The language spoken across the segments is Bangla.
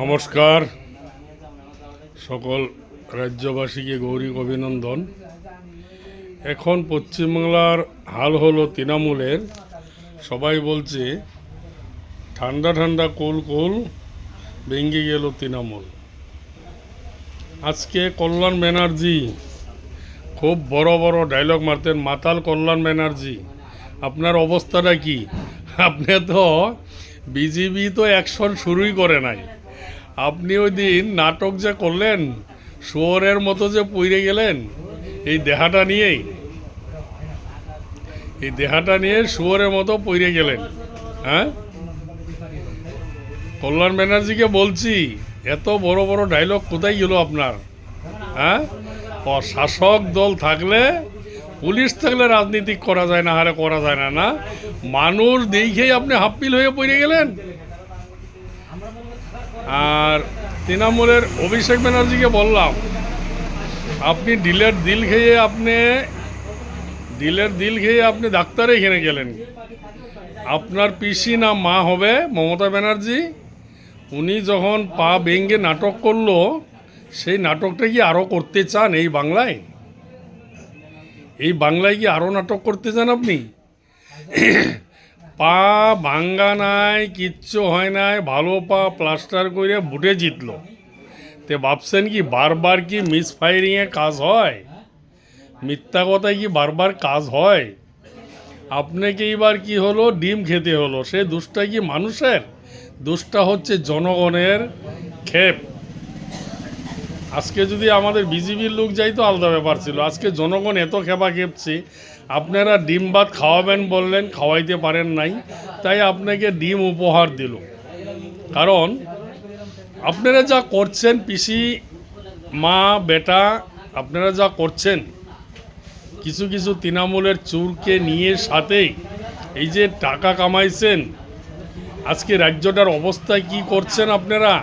নমস্কার, সকল রাজ্যবাসীকে গৌরী অভিনন্দন। এখন পশ্চিমবাংলার হাল হলো তৃণমূলের। সবাই বলছে ঠান্ডা ঠান্ডা কোল কোল ভেঙে গেল তৃণমূল। আজকে কল্যাণ ব্যানার্জি খুব বড় বড় ডায়লগ মারতেন। মাতাল কল্যাণ ব্যানার্জি, আপনার অবস্থাটা কি? আপনি তো বিজেপি তো অ্যাকশন শুরুই করে নাই। আপনি ওই দিন নাটক যে করলেন, শুয়োরের মতো যে পইরে গেলেন এই দেহাটা নিয়ে শুয়োরের মতো পইরে গেলেন। হ্যাঁ, কল্যাণ ব্যানার্জিকে বলছি, এত বড় বড় ডায়লগ কোথায় গেল আপনার? হ্যাঁ, শাসক দল থাকলে, পুলিশ থাকলে রাজনীতি করা যায় না, হারে করা যায় না। না, মানুষ দেখেই আপনি হাফপিল হয়ে পড়ে গেলেন। আর তৃণমূলের অভিষেক ব্যানার্জিকে বললাম, আপনি ডিলের দিল খেয়ে আপনি ডাক্তারে এখানে গেলেন। আপনার পিসি না মা হবে মমতা ব্যানার্জি, উনি যখন পা ভেঙে নাটক করলো, সেই নাটকটা কি আরও করতে চান এই বাংলায়? কি আরও নাটক করতে চান আপনি? পা ভাঙ্গা নাই, কিচ্ছু হয় নাই, ভালো পা প্লাস্টার করে বুটে জিতলো। তে ভাবছেন কি বারবার কি মিসফায়ারিংয়ে কাজ হয়? মিথ্যা কথায় কি বারবার কাজ হয়? আপনাকে এইবার কি হলো, ডিম খেতে হলো। সে দোষটা কি মানুষের? দোষটা হচ্ছে জনগণের ক্ষেপ। আজকে যদি আমাদের বিজেপির লোক যাইতো আলাদা ব্যাপার ছিল। আজকে জনগণ এত খেপা খেপছে। আপনারা ডিম ভাত খাওয়াবেন বললেন, খাওয়াইতে পারেন নাই, তাই আপনাকে ডিম উপহার দিল। কারণ আপনারা যা করছেন, পিসি মা বেটা, আপনারা যা করছেন, কিছু কিছু তৃণমূলের চুরকে নিয়ে সাথেই এই যে টাকা কামাইছেন, আজকে রাজ্যটার অবস্থায় কি করছেন আপনারা?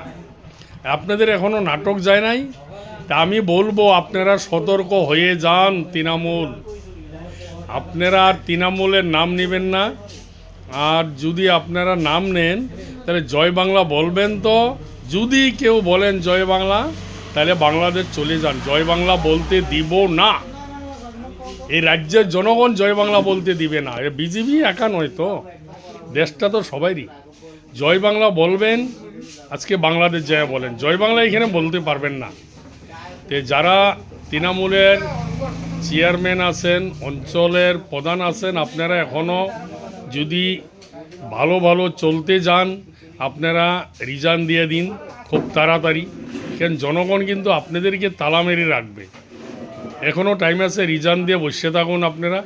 আপনাদের এখনও নাটক যায় নাই। তা আমি বলবো, আপনারা সতর্ক হয়ে যান। তৃণমূল, আপনারা আর তৃণমূলের নাম নেবেন না। আর যদি আপনারা নাম নেন, তাহলে জয় বাংলা বলবেন। তো যদি কেউ বলেন জয় বাংলা, তাহলে বাংলাদেশ চলে যান। জয় বাংলা বলতে দিব না। এই রাজ্যের জনগণ জয় বাংলা বলতে দিবে না। বিজেপি একা নয় তো, দেশটা তো সবাইরই। জয় বাংলা বলবেন, আজকে বাংলাদেশ যায় বলেন। জয় বাংলা এখানে বলতে পারবেন না। তে যারা তৃণমূলের চেয়ারম্যান আছেন, অঞ্চলের প্রধান আছেন, আপনারা এখনও যদি ভালো ভালো চলতে যান, আপনারা রিজাইন দিয়ে দিন খুব তাড়াতাড়ি। কেন, জনগণ কিন্তু আপনাদেরকে তালা মেরে রাখবে। এখনও টাইম আছে, রিজাইন দিয়ে বসে থাকুন আপনারা।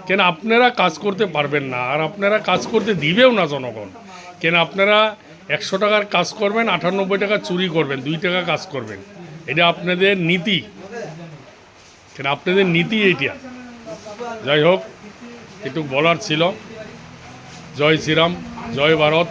কেন, আপনারা কাজ করতে পারবেন না, আর আপনারা কাজ করতে দিবেও না জনগণ। কেন, আপনারা 100 টাকার কাজ করবেন, 98 টাকা চুরি করবেন, 2 টাকা কাজ করবেন। এটা আপনাদের নীতি। কেন, আপনাদের নীতি এইটা। যাই হোক, একটু বলার ছিল। জয় শ্রীরাম, জয় ভারত।